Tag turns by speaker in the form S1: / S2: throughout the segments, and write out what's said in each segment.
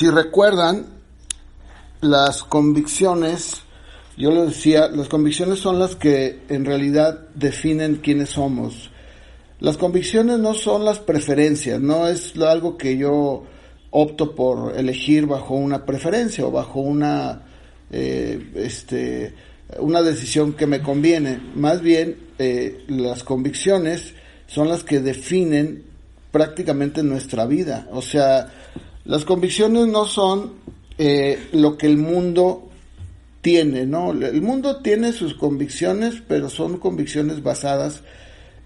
S1: Si recuerdan, las convicciones, yo lo decía, las convicciones son las que en realidad definen quiénes somos. Las convicciones no son las preferencias, no es algo que yo opto por elegir bajo una preferencia o bajo una decisión que me conviene. Más bien, las convicciones son las que definen prácticamente nuestra vida. O sea, las convicciones no son lo que el mundo tiene, ¿no? El mundo tiene sus convicciones, pero son convicciones basadas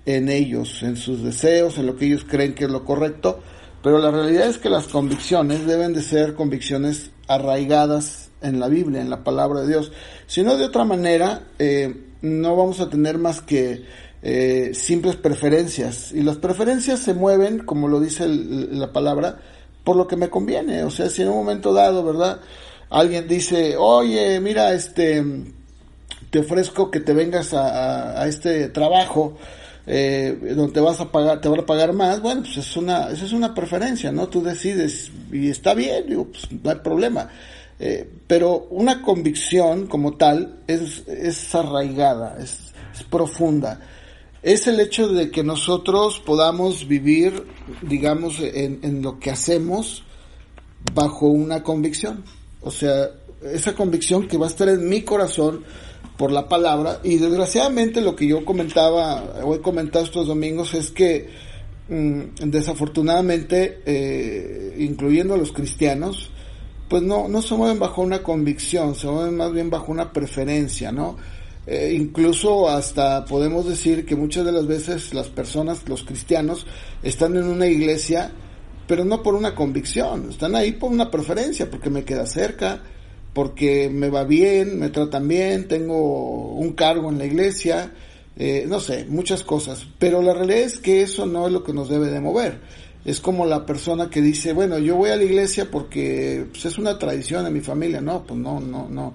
S1: en ellos, en sus deseos, en lo que ellos creen que es lo correcto, pero la realidad es que las convicciones deben de ser convicciones arraigadas en la Biblia, en la palabra de Dios. Si no, de otra manera, no vamos a tener más que simples preferencias, y las preferencias se mueven, como lo dice la palabra, por lo que me conviene. O sea, si en un momento dado, ¿verdad?, alguien dice, oye, mira, te ofrezco que te vengas a este trabajo, donde te van a pagar más, bueno, pues esa es una preferencia, ¿no? Tú decides, y está bien, digo, pues no hay problema. Pero una convicción como tal es arraigada, es profunda. Es el hecho de que nosotros podamos vivir, digamos, en lo que hacemos bajo una convicción. O sea, esa convicción que va a estar en mi corazón por la palabra. Y desgraciadamente lo que yo comentaba o he comentado estos domingos es que desafortunadamente, incluyendo a los cristianos, pues no se mueven bajo una convicción, se mueven más bien bajo una preferencia, ¿no? Incluso hasta podemos decir que muchas de las veces las personas, los cristianos, están en una iglesia, pero no por una convicción, están ahí por una preferencia, porque me queda cerca, porque me va bien, me tratan bien, tengo un cargo en la iglesia, no sé, muchas cosas. Pero la realidad es que eso no es lo que nos debe de mover. Es como la persona que dice, bueno, yo voy a la iglesia porque pues, es una tradición en mi familia. No, pues no.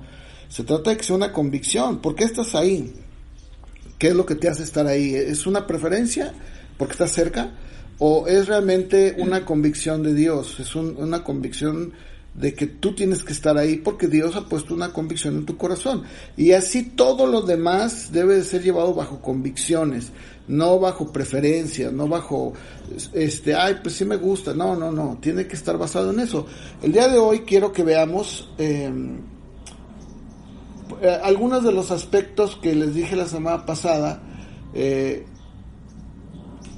S1: Se trata de que sea una convicción. ¿Por qué estás ahí? ¿Qué es lo que te hace estar ahí? ¿Es una preferencia porque estás cerca? ¿O es realmente una convicción de Dios? Es una convicción de que tú tienes que estar ahí porque Dios ha puesto una convicción en tu corazón. Y así todo lo demás debe de ser llevado bajo convicciones, no bajo preferencias, no bajo, ay, pues sí me gusta. No, tiene que estar basado en eso. El día de hoy quiero que veamos algunos de los aspectos que les dije la semana pasada,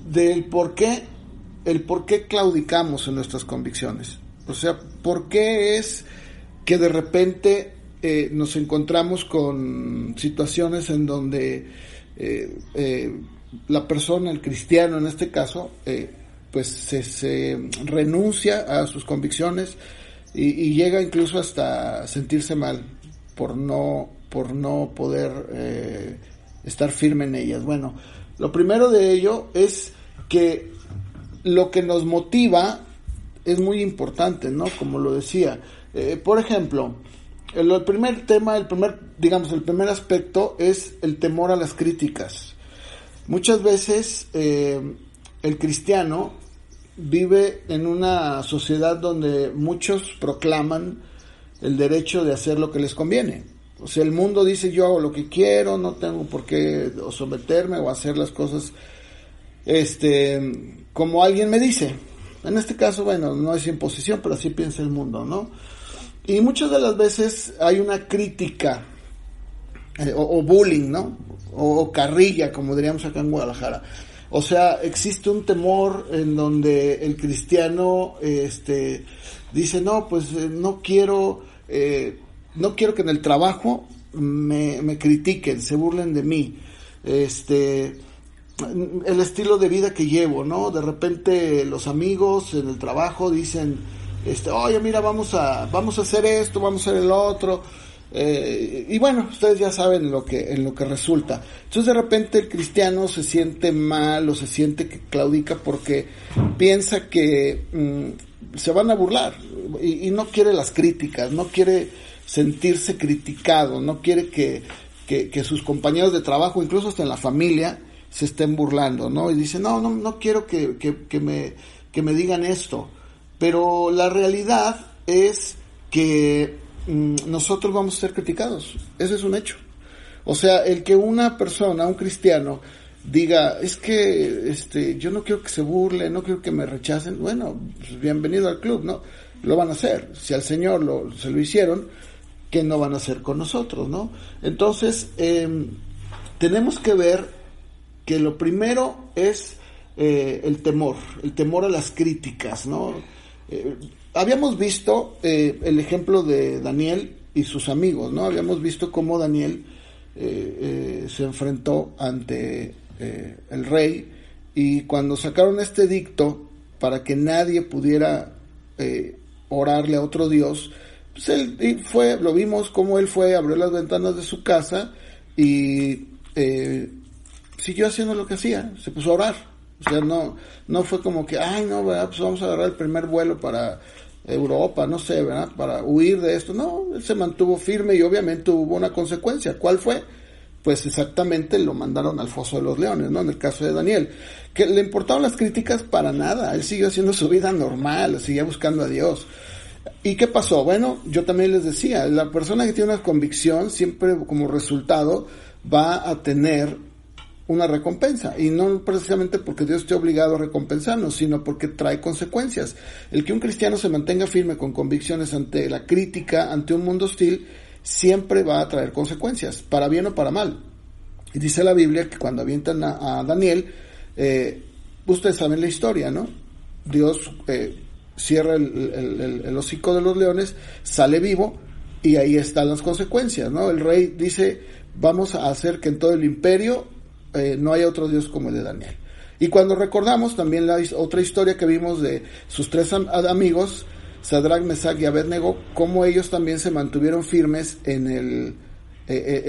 S1: del por qué claudicamos en nuestras convicciones. O sea, ¿por qué es que de repente nos encontramos con situaciones en donde la persona, el cristiano en este caso, pues se renuncia a sus convicciones y llega incluso hasta sentirse mal por no poder estar firme en ellas? Bueno, lo primero de ello es que lo que nos motiva es muy importante, ¿no? Como lo decía. Por ejemplo, el primer aspecto es el temor a las críticas. Muchas veces el cristiano vive en una sociedad donde muchos proclaman el derecho de hacer lo que les conviene. O sea, el mundo dice, yo hago lo que quiero, no tengo por qué someterme o hacer las cosas como alguien me dice. En este caso, bueno, no es imposición, pero así piensa el mundo, ¿no? Y muchas de las veces hay una crítica o bullying, ¿no? O carrilla, como diríamos acá en Guadalajara. O sea, existe un temor en donde el cristiano dice, no, pues no quiero que en el trabajo me critiquen, se burlen de mí. El estilo de vida que llevo, ¿no? De repente los amigos en el trabajo dicen, oye, mira, vamos a hacer esto, vamos a hacer el otro, y bueno, ustedes ya saben en lo que resulta. Entonces de repente el cristiano se siente mal o se siente que claudica porque piensa que se van a burlar y no quiere las críticas, no quiere sentirse criticado, no quiere que sus compañeros de trabajo, incluso hasta en la familia, se estén burlando, ¿no? Y dice, no quiero que me digan esto. Pero la realidad es que nosotros vamos a ser criticados. Ese es un hecho. O sea, el que una persona, un cristiano, diga, es que yo no quiero que se burlen, no quiero que me rechacen, bueno, pues bienvenido al club, ¿no? Lo van a hacer. Si al Señor se lo hicieron, ¿qué no van a hacer con nosotros, no? Entonces, tenemos que ver que lo primero es el temor a las críticas, ¿no? Habíamos visto el ejemplo de Daniel y sus amigos, ¿no? Habíamos visto cómo Daniel se enfrentó ante el rey, y cuando sacaron este edicto para que nadie pudiera orarle a otro dios, pues él fue, lo vimos cómo él fue, abrió las ventanas de su casa y siguió haciendo lo que hacía, se puso a orar. O sea, no fue como que, ay, no, ¿verdad? Pues vamos a agarrar el primer vuelo para Europa, no sé, ¿verdad? Para huir de esto. No, él se mantuvo firme y obviamente hubo una consecuencia. ¿Cuál fue? Pues exactamente lo mandaron al foso de los leones, ¿no? En el caso de Daniel. Que le importaban las críticas para nada. Él siguió haciendo su vida normal, seguía buscando a Dios. ¿Y qué pasó? Bueno, yo también les decía, la persona que tiene una convicción siempre como resultado va a tener una recompensa, y no precisamente porque Dios esté obligado a recompensarnos, sino porque trae consecuencias. El que un cristiano se mantenga firme con convicciones ante la crítica, ante un mundo hostil, siempre va a traer consecuencias, para bien o para mal. Y dice la Biblia que cuando avientan a Daniel, ustedes saben la historia, ¿no? Dios cierra el hocico de los leones, sale vivo, y ahí están las consecuencias, ¿no? El rey dice, vamos a hacer que en todo el imperio no haya otro Dios como el de Daniel. Y cuando recordamos también la otra historia que vimos de sus tres amigos, Sadrach, Mesach y Abednego, cómo ellos también se mantuvieron firmes en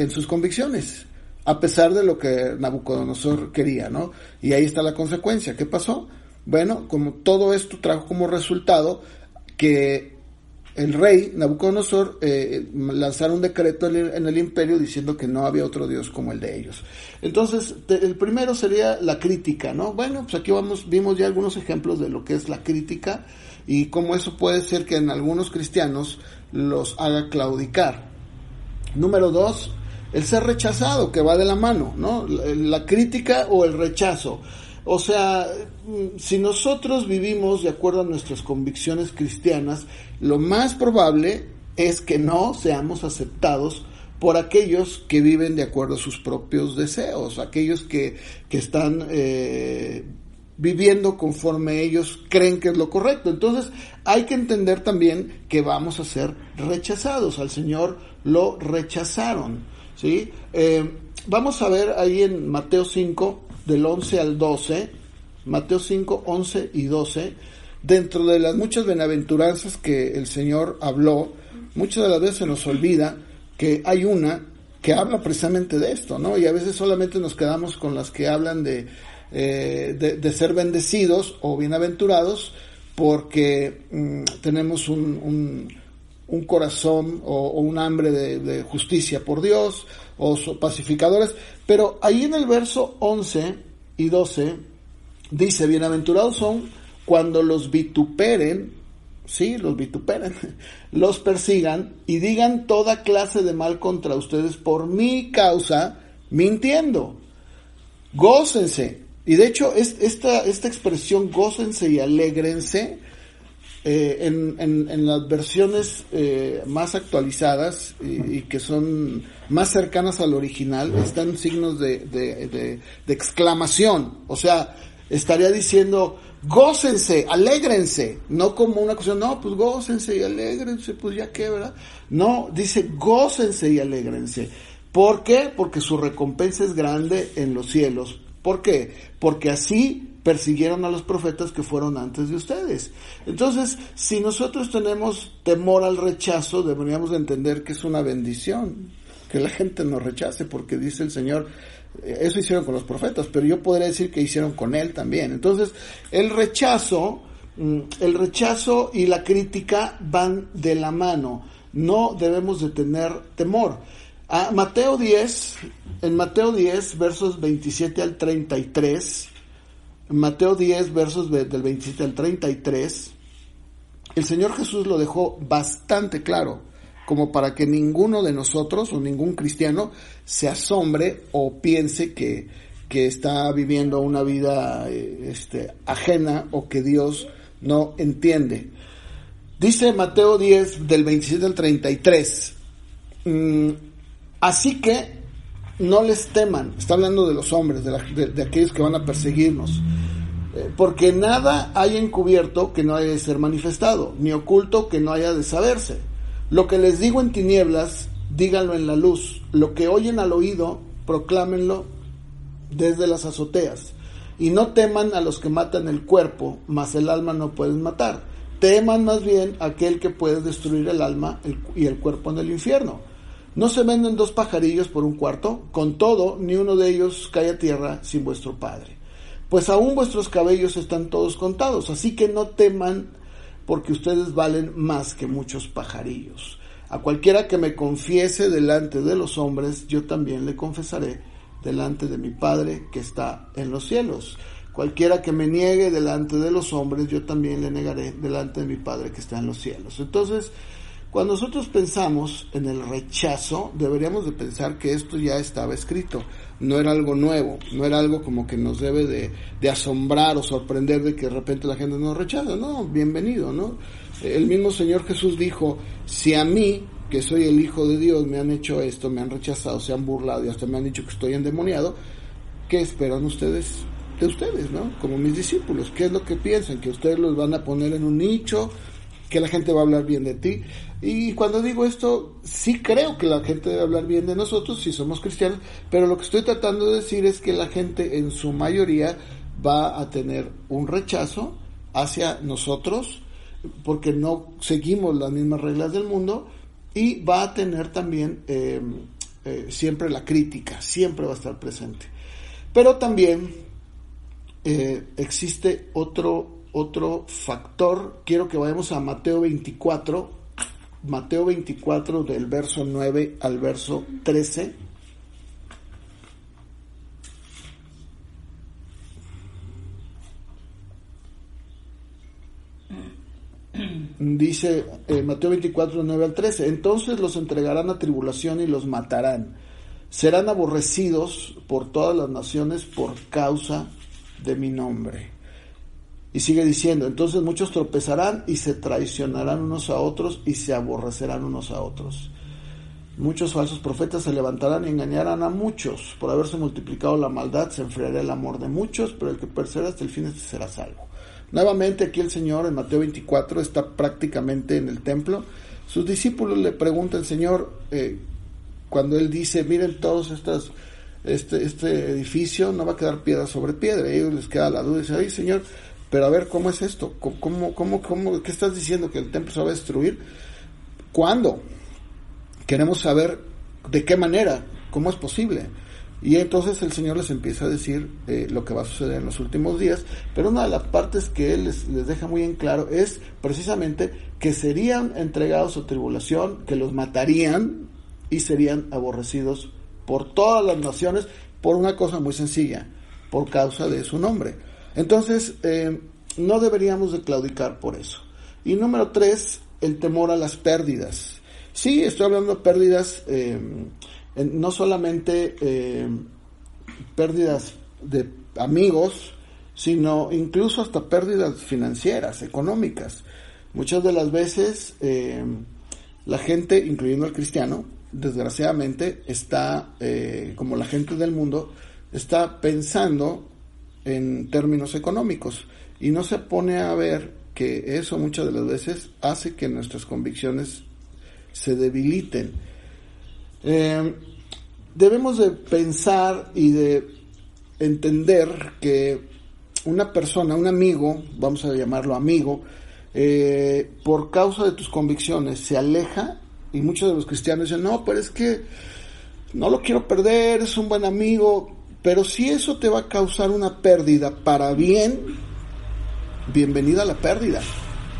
S1: sus convicciones, a pesar de lo que Nabucodonosor quería, ¿no? Y ahí está la consecuencia. ¿Qué pasó? Bueno, como todo esto trajo como resultado que el rey Nabucodonosor lanzara un decreto en el imperio diciendo que no había otro Dios como el de ellos. Entonces, el primero sería la crítica, ¿no? Bueno, pues aquí vimos ya algunos ejemplos de lo que es la crítica y cómo eso puede ser que en algunos cristianos los haga claudicar. Número 2, el ser rechazado, que va de la mano, ¿no? La crítica o el rechazo. O sea, si nosotros vivimos de acuerdo a nuestras convicciones cristianas, lo más probable es que no seamos aceptados por aquellos que viven de acuerdo a sus propios deseos, aquellos que están viviendo conforme ellos creen que es lo correcto. Entonces, hay que entender también que vamos a ser rechazados. Al Señor lo rechazaron, ¿sí? Vamos a ver ahí en Mateo 5, del 11 al 12, Mateo 5, 11 y 12, dentro de las muchas bienaventuranzas que el Señor habló, muchas de las veces se nos olvida que hay una que habla precisamente de esto, ¿no? Y a veces solamente nos quedamos con las que hablan de ser bendecidos o bienaventurados porque tenemos un corazón o un hambre de justicia por Dios, o pacificadores, pero ahí en el verso 11 y 12 dice, bienaventurados son cuando los vituperen, sí, los vituperen, los persigan y digan toda clase de mal contra ustedes por mi causa, mintiendo. Gócense. Y de hecho, esta expresión, gócense y alégrense, en las versiones más actualizadas y que son más cercanas al original, están signos de exclamación. O sea, estaría diciendo, gócense, alégrense, no como una cosa, no, pues gócense y alégrense, pues ya qué, ¿verdad? No, dice gócense y alégrense. ¿Por qué? Porque su recompensa es grande en los cielos. ¿Por qué? Porque así persiguieron a los profetas que fueron antes de ustedes. Entonces, si nosotros tenemos temor al rechazo, deberíamos de entender que es una bendición que la gente nos rechace, porque dice el Señor, eso hicieron con los profetas, pero yo podría decir que hicieron con Él también. Entonces, el rechazo y la crítica van de la mano. No debemos de tener temor. En Mateo 10, versos 27 al 33, Mateo 10, versos del 27 al 33, el Señor Jesús lo dejó bastante claro, como para que ninguno de nosotros o ningún cristiano se asombre o piense que está viviendo una vida ajena o que Dios no entiende. Dice Mateo 10 del 27 al 33, así que no les teman, está hablando de los hombres, de aquellos que van a perseguirnos, porque nada hay encubierto que no haya de ser manifestado, ni oculto que no haya de saberse. Lo que les digo en tinieblas, díganlo en la luz, lo que oyen al oído, proclámenlo desde las azoteas, y no teman a los que matan el cuerpo, mas el alma no pueden matar. Teman más bien a aquel que puede destruir el alma y el cuerpo en el infierno. ¿No se venden 2 pajarillos por 1 cuarto? Con todo, ni uno de ellos cae a tierra sin vuestro Padre. Pues aún vuestros cabellos están todos contados, así que no teman, porque ustedes valen más que muchos pajarillos. A cualquiera que me confiese delante de los hombres, yo también le confesaré delante de mi Padre que está en los cielos. Cualquiera que me niegue delante de los hombres, yo también le negaré delante de mi Padre que está en los cielos. Entonces, cuando nosotros pensamos en el rechazo, deberíamos de pensar que esto ya estaba escrito. No era algo nuevo, no era algo como que nos debe de asombrar o sorprender de que de repente la gente nos rechaza. No, bienvenido, ¿no? El mismo Señor Jesús dijo, si a mí, que soy el Hijo de Dios, me han hecho esto, me han rechazado, se han burlado y hasta me han dicho que estoy endemoniado, ¿qué esperan ustedes de ustedes, no? Como mis discípulos, ¿qué es lo que piensan? Que ustedes los van a poner en un nicho, que la gente va a hablar bien de ti. Y cuando digo esto, sí creo que la gente debe hablar bien de nosotros si somos cristianos, pero lo que estoy tratando de decir es que la gente en su mayoría va a tener un rechazo hacia nosotros porque no seguimos las mismas reglas del mundo, y va a tener también siempre la crítica, siempre va a estar presente. Pero también existe otro factor. Quiero que vayamos a Mateo 24 del verso 9 al verso 13. Dice Mateo 24, 9 al 13, entonces los entregarán a tribulación y los matarán. Serán aborrecidos por todas las naciones por causa de mi nombre. Y sigue diciendo, entonces muchos tropezarán y se traicionarán unos a otros y se aborrecerán unos a otros. Muchos falsos profetas se levantarán y engañarán a muchos. Por haberse multiplicado la maldad se enfriará el amor de muchos, pero el que persevera hasta el fin será salvo. Nuevamente aquí el Señor en Mateo 24 está prácticamente en el templo. Sus discípulos le preguntan al Señor, cuando Él dice, miren todos este edificio, no va a quedar piedra sobre piedra. A ellos les queda la duda y dicen, ay Señor, pero a ver, ¿cómo es esto? ¿Cómo, qué estás diciendo? ¿Que el templo se va a destruir? ¿Cuándo? Queremos saber de qué manera, cómo es posible. Y entonces el Señor les empieza a decir lo que va a suceder en los últimos días, pero una de las partes que Él les deja muy en claro es precisamente que serían entregados a tribulación, que los matarían y serían aborrecidos por todas las naciones por una cosa muy sencilla, por causa de su nombre. Entonces, no deberíamos de claudicar por eso. Y número 3, el temor a las pérdidas. Sí, estoy hablando de pérdidas, no solamente pérdidas de amigos, sino incluso hasta pérdidas financieras, económicas. Muchas de las veces la gente, incluyendo al cristiano, desgraciadamente está, como la gente del mundo, está pensando en términos económicos y no se pone a ver que eso muchas de las veces hace que nuestras convicciones se debiliten. Debemos de pensar y de entender que una persona, un amigo, vamos a llamarlo amigo, por causa de tus convicciones se aleja, y muchos de los cristianos dicen, no, pero es que no lo quiero perder, es un buen amigo. Pero si eso te va a causar una pérdida para bien, bienvenida a la pérdida.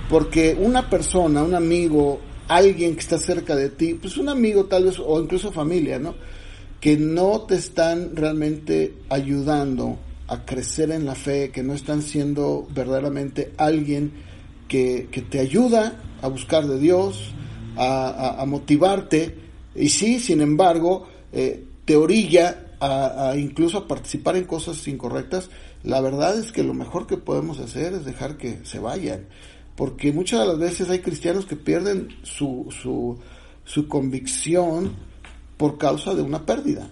S1: Porque una persona, un amigo, alguien que está cerca de ti, pues un amigo tal vez, o incluso familia, ¿no? Que no te están realmente ayudando a crecer en la fe, que no están siendo verdaderamente alguien que te ayuda a buscar de Dios, a motivarte, y sí, sin embargo, te orilla a incluso a participar en cosas incorrectas. La verdad es que lo mejor que podemos hacer es dejar que se vayan, porque muchas de las veces hay cristianos que pierden su convicción por causa de una pérdida.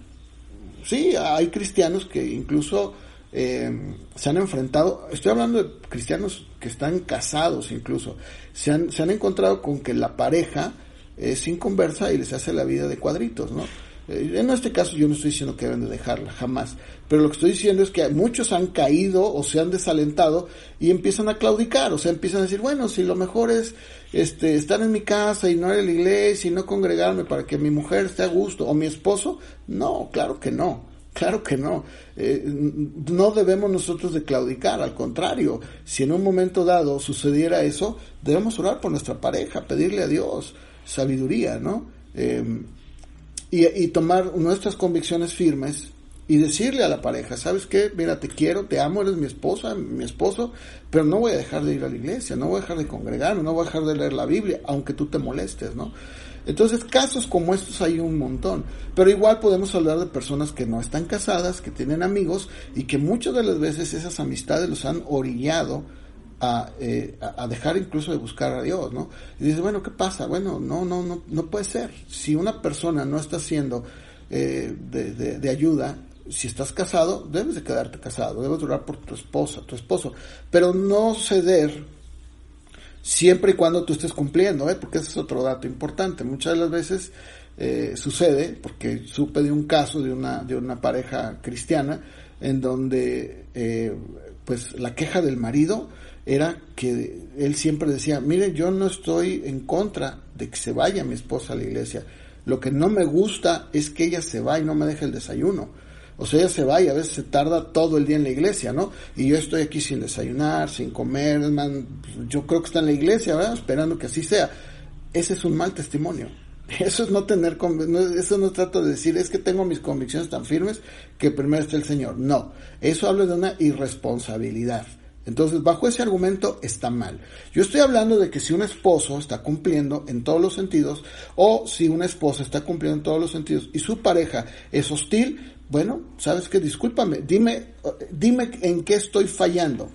S1: Sí, hay cristianos que incluso se han enfrentado, estoy hablando de cristianos que están casados incluso, se han encontrado con que la pareja es inconversa y les hace la vida de cuadritos, ¿no? En este caso yo no estoy diciendo que deben de dejarla, jamás, pero lo que estoy diciendo es que muchos han caído o se han desalentado y empiezan a claudicar, o sea, empiezan a decir, bueno, si lo mejor es estar en mi casa y no ir a la iglesia y no congregarme para que mi mujer esté a gusto, o mi esposo, no, claro que no. Claro que no. No debemos nosotros de claudicar, al contrario, si en un momento dado sucediera eso, debemos orar por nuestra pareja, pedirle a Dios sabiduría, ¿no? Y tomar nuestras convicciones firmes y decirle a la pareja, ¿sabes qué? Mira, te quiero, te amo, eres mi esposa, mi esposo, pero no voy a dejar de ir a la iglesia, no voy a dejar de congregarme, no voy a dejar de leer la Biblia, aunque tú te molestes, ¿no? Entonces, casos como estos hay un montón, pero igual podemos hablar de personas que no están casadas, que tienen amigos y que muchas de las veces esas amistades los han orillado a dejar incluso de buscar a Dios, ¿no? Y dices, bueno, ¿qué pasa? Bueno, no puede ser. Si una persona no está siendo de ayuda, si estás casado, debes de quedarte casado, debes de orar por tu esposa, tu esposo, pero no ceder siempre y cuando tú estés cumpliendo, porque ese es otro dato importante. Muchas de las veces sucede, porque supe de un caso de una pareja cristiana en donde pues la queja del marido era que él siempre decía, mire, yo no estoy en contra de que se vaya mi esposa a la iglesia, lo que no me gusta es que ella se va y no me deja el desayuno. O sea, ella se va y a veces se tarda todo el día en la iglesia, ¿no? Y yo estoy aquí sin desayunar, sin comer, yo creo que está en la iglesia, ¿verdad? Esperando que así sea. Ese es un mal testimonio. Eso es no tener, eso no trato de decir, es que tengo mis convicciones tan firmes que primero está el Señor. No, eso habla de una irresponsabilidad. Entonces, bajo ese argumento está mal. Yo estoy hablando de que si un esposo está cumpliendo en todos los sentidos, o si una esposa está cumpliendo en todos los sentidos, y su pareja es hostil, bueno, ¿sabes qué? Discúlpame, dime en qué estoy fallando,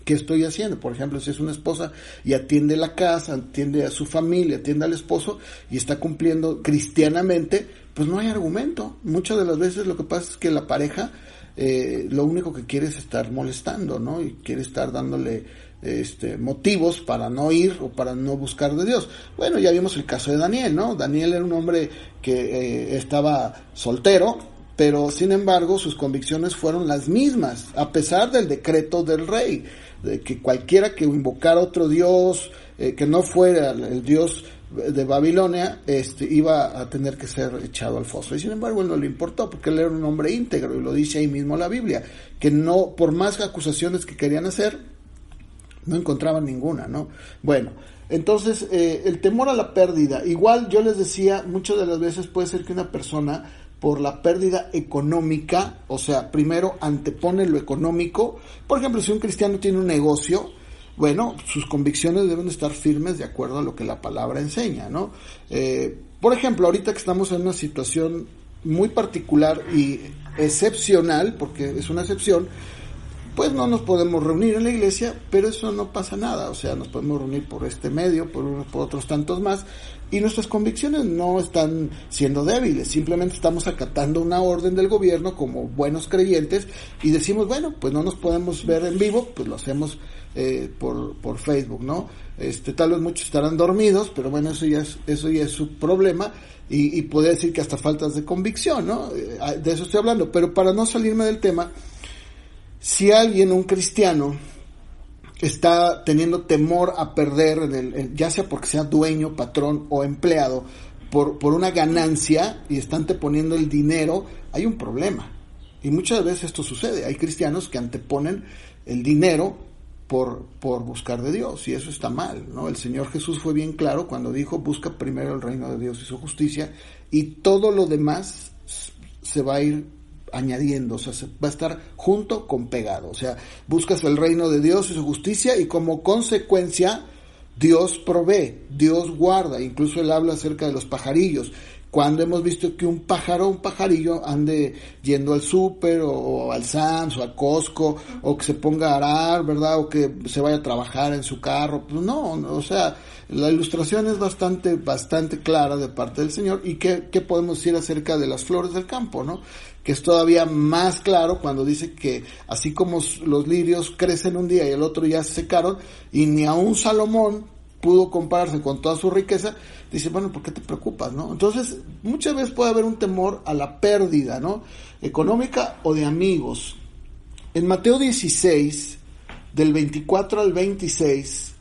S1: qué estoy haciendo. Por ejemplo, si es una esposa y atiende la casa, atiende a su familia, atiende al esposo y está cumpliendo cristianamente, pues no hay argumento. Muchas de las veces lo que pasa es que la pareja lo único que quiere es estar molestando, ¿no? Y quiere estar dándole motivos para no ir o para no buscar de Dios. Bueno, ya vimos el caso de Daniel, ¿no? Daniel era un hombre que estaba soltero, pero sin embargo sus convicciones fueron las mismas, a pesar del decreto del rey, de que cualquiera que invocara otro dios, que no fuera el dios de Babilonia, iba a tener que ser echado al foso. Y sin embargo él no le importó, porque él era un hombre íntegro, y lo dice ahí mismo la Biblia, que no, por más acusaciones que querían hacer, no encontraban ninguna, ¿no? Bueno, entonces el temor a la pérdida, igual yo les decía, muchas de las veces puede ser que una persona, por la pérdida económica, o sea, primero antepone lo económico. Por ejemplo, si un cristiano tiene un negocio, bueno, sus convicciones deben estar firmes de acuerdo a lo que la palabra enseña, ¿no? Por ejemplo, ahorita que estamos en una situación muy particular y excepcional, porque es una excepción, pues no nos podemos reunir en la iglesia, pero eso no pasa nada. O sea, nos podemos reunir por este medio, por otros tantos más, y nuestras convicciones no están siendo débiles, simplemente estamos acatando una orden del gobierno como buenos creyentes y decimos, bueno, pues no nos podemos ver en vivo, pues lo hacemos por Facebook, ¿no? Tal vez muchos estarán dormidos, pero bueno, eso ya es su problema, y podría decir que hasta faltas de convicción, ¿no? De eso estoy hablando, pero para no salirme del tema, si alguien, un cristiano, está teniendo temor a perder, ya sea porque sea dueño, patrón o empleado, por una ganancia, y está anteponiendo el dinero, hay un problema. Y muchas veces esto sucede. Hay cristianos que anteponen el dinero por buscar de Dios, y eso está mal, ¿no? El Señor Jesús fue bien claro cuando dijo, busca primero el reino de Dios y su justicia, y todo lo demás se va a ir añadiendo, o sea, va a estar junto con pegado. O sea, buscas el reino de Dios y su justicia y como consecuencia Dios provee, Dios guarda. Incluso él habla acerca de los pajarillos. Cuando hemos visto que un pajarillo ande yendo al súper o al Sam's o a Costco, o que se ponga a arar, ¿verdad? O que se vaya a trabajar en su carro. Pues no, o sea, la ilustración es bastante clara de parte del Señor. ¿Y qué podemos decir acerca de las flores del campo, no? Que es todavía más claro cuando dice que así como los lirios crecen un día y el otro ya se secaron, y ni aun Salomón pudo compararse con toda su riqueza, dice, bueno, ¿por qué te preocupas, no? Entonces, muchas veces puede haber un temor a la pérdida, ¿no? Económica o de amigos. En Mateo 16, del 24 al 26,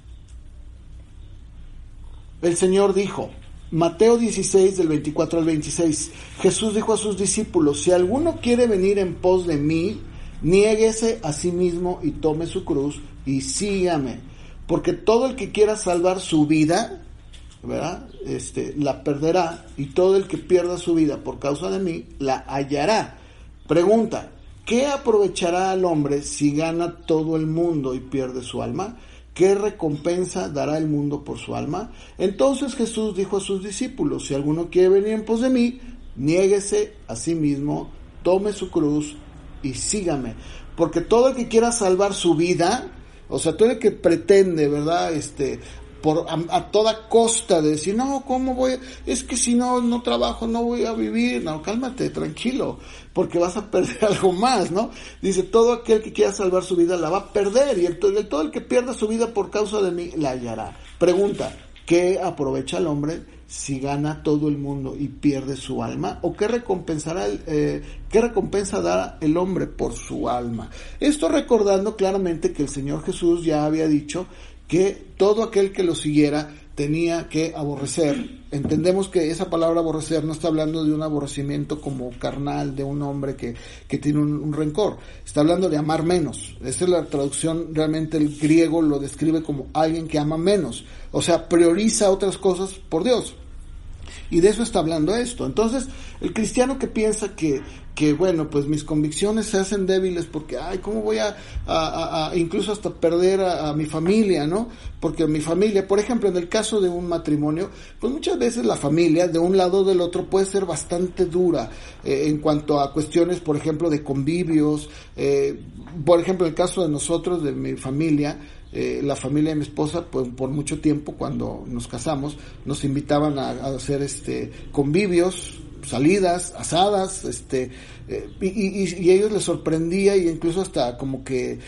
S1: el Señor dijo, Mateo 16, del 24 al 26, Jesús dijo a sus discípulos, si alguno quiere venir en pos de mí, niéguese a sí mismo y tome su cruz y sígame. Porque todo el que quiera salvar su vida, ¿verdad? La perderá, y todo el que pierda su vida por causa de mí, la hallará. Pregunta, ¿qué aprovechará al hombre si gana todo el mundo y pierde su alma? ¿Qué recompensa dará el mundo por su alma? Entonces Jesús dijo a sus discípulos, si alguno quiere venir en pos de mí, niéguese a sí mismo, tome su cruz y sígame. Porque todo el que quiera salvar su vida, o sea, todo el que pretende, ¿verdad? A toda costa de decir, no, ¿cómo voy? Es que si no trabajo, no voy a vivir. No, cálmate, tranquilo, porque vas a perder algo más, ¿no? Dice, todo aquel que quiera salvar su vida la va a perder, y todo el que pierda su vida por causa de mí la hallará. Pregunta, ¿qué aprovecha el hombre si gana todo el mundo y pierde su alma? ¿O qué recompensa dará el hombre por su alma? Esto recordando claramente que el Señor Jesús ya había dicho que todo aquel que lo siguiera tenía que aborrecer. Entendemos que esa palabra aborrecer no está hablando de un aborrecimiento como carnal de un hombre que tiene un rencor. Está hablando de amar menos. Esa es la traducción, realmente el griego lo describe como alguien que ama menos. O sea, prioriza otras cosas por Dios. Y de eso está hablando esto. Entonces, el cristiano que piensa que bueno, pues mis convicciones se hacen débiles porque, ¿cómo voy a incluso hasta perder a mi familia, ¿no? Porque mi familia, por ejemplo, en el caso de un matrimonio, pues muchas veces la familia de un lado o del otro puede ser bastante dura en cuanto a cuestiones, por ejemplo, de convivios. Por ejemplo, en el caso de nosotros, de mi familia, la familia de mi esposa, pues por mucho tiempo cuando nos casamos nos invitaban a hacer convivios, salidas, asadas, y a ellos les sorprendía, y incluso hasta como que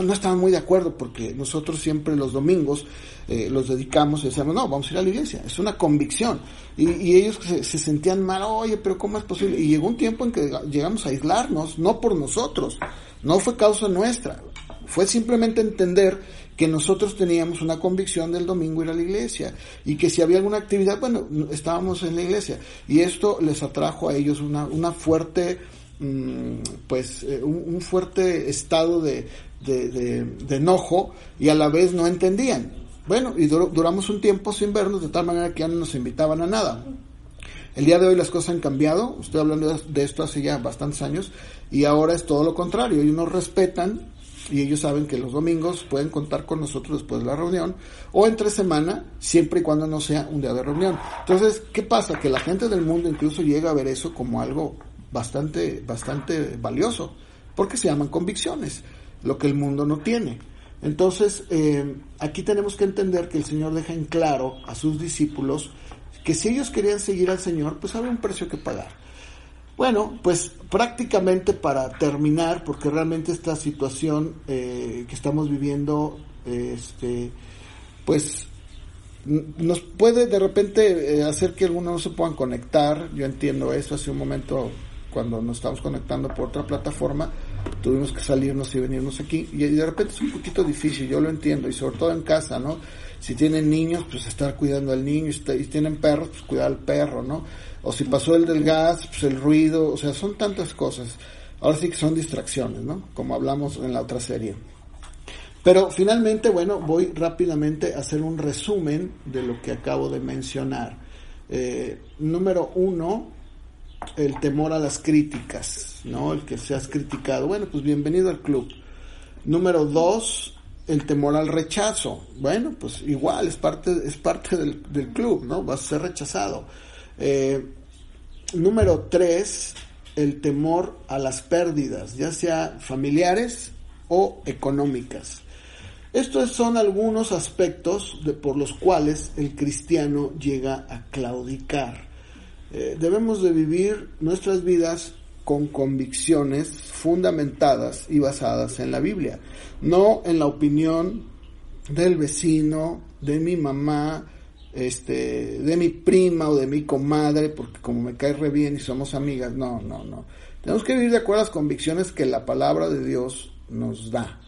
S1: no estaban muy de acuerdo, porque nosotros siempre los domingos los dedicamos y decíamos, no, vamos a ir a la iglesia, es una convicción, y ellos se sentían mal, oye, pero ¿cómo es posible? Y llegó un tiempo en que llegamos a aislarnos, no por nosotros, no fue causa nuestra, fue simplemente entender que nosotros teníamos una convicción del domingo ir a la iglesia, y que si había alguna actividad, bueno, estábamos en la iglesia, y esto les atrajo a ellos una fuerte, un fuerte estado de enojo, y a la vez no entendían. Bueno, y duramos un tiempo sin vernos, de tal manera que ya no nos invitaban a nada. El día de hoy las cosas han cambiado, estoy hablando de esto hace ya bastantes años, y ahora es todo lo contrario, ellos nos respetan, y ellos saben que los domingos pueden contar con nosotros después de la reunión, o entre semana, siempre y cuando no sea un día de reunión. Entonces, ¿qué pasa? Que la gente del mundo incluso llega a ver eso como algo bastante valioso, porque se llaman convicciones, lo que el mundo no tiene. Entonces, aquí tenemos que entender que el Señor deja en claro a sus discípulos que si ellos querían seguir al Señor, pues había un precio que pagar. Bueno, pues prácticamente para terminar, porque realmente esta situación que estamos viviendo, pues nos puede de repente hacer que algunos no se puedan conectar. Yo entiendo eso. Hace un momento, cuando nos estamos conectando por otra plataforma, tuvimos que salirnos y venirnos aquí, y de repente es un poquito difícil, yo lo entiendo, y sobre todo en casa, ¿no? Si tienen niños, pues estar cuidando al niño, y si tienen perros, pues cuidar al perro, ¿no? O si pasó el del gas, pues el ruido, o sea, son tantas cosas. Ahora sí que son distracciones, ¿no? Como hablamos en la otra serie. Pero finalmente, bueno, voy rápidamente a hacer un resumen de lo que acabo de mencionar. Número 1, el temor a las críticas, ¿no? El que seas criticado. Bueno, pues bienvenido al club. Número 2, el temor al rechazo. Bueno, pues igual, es parte del club, ¿no? Vas a ser rechazado. Número 3, el temor a las pérdidas, ya sea familiares o económicas. Estos son algunos aspectos por los cuales el cristiano llega a claudicar. Debemos de vivir nuestras vidas con convicciones fundamentadas y basadas en la Biblia, no en la opinión del vecino, de mi mamá, de mi prima o de mi comadre, porque como me cae re bien y somos amigas. No. Tenemos que vivir de acuerdo a las convicciones que la palabra de Dios nos da.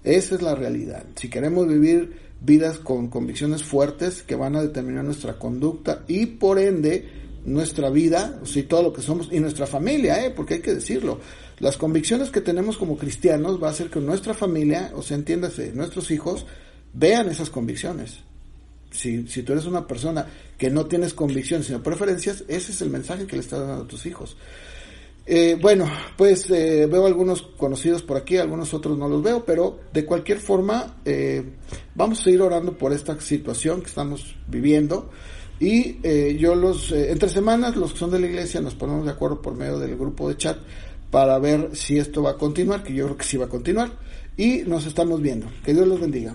S1: Esa es la realidad. Si queremos vivir vidas con convicciones fuertes que van a determinar nuestra conducta y por ende nuestra vida, o sea, todo lo que somos y nuestra familia, porque hay que decirlo, las convicciones que tenemos como cristianos va a hacer que nuestra familia, o sea, entiéndase, nuestros hijos vean esas convicciones. Si tú eres una persona que no tienes convicciones sino preferencias, ese es el mensaje que le estás dando a tus hijos. Bueno, pues veo algunos conocidos por aquí, algunos otros no los veo, pero de cualquier forma vamos a seguir orando por esta situación que estamos viviendo. Y yo entre semanas, los que son de la iglesia, nos ponemos de acuerdo por medio del grupo de chat para ver si esto va a continuar, que yo creo que sí va a continuar, y nos estamos viendo. Que Dios los bendiga.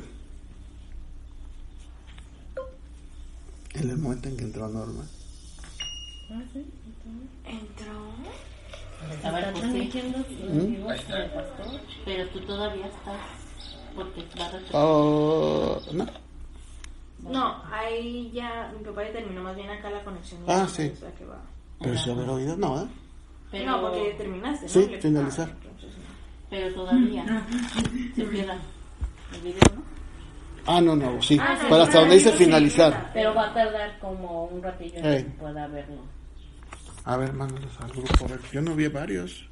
S1: En el momento en que entró Norma.
S2: ¿Entró?
S3: A ver, pues sí. Pero tú todavía estás, porque va a
S1: No.
S2: No, ahí ya mi papá ya terminó, más bien acá la conexión.
S1: Sí.
S2: O sea que va.
S1: Pero si haber oído, no, ¿eh?
S3: Pero,
S2: no, porque terminaste, ¿no?
S1: Sí, finalizar.
S2: Entonces, no.
S3: Pero todavía se queda el video, ¿no?
S1: No, sí.
S2: Sí,
S1: Para hasta donde dice finalizar.
S3: Pero va a tardar como un ratillo en que pueda verlo.
S1: A ver, mándalos al grupo. A ver, yo no vi varios.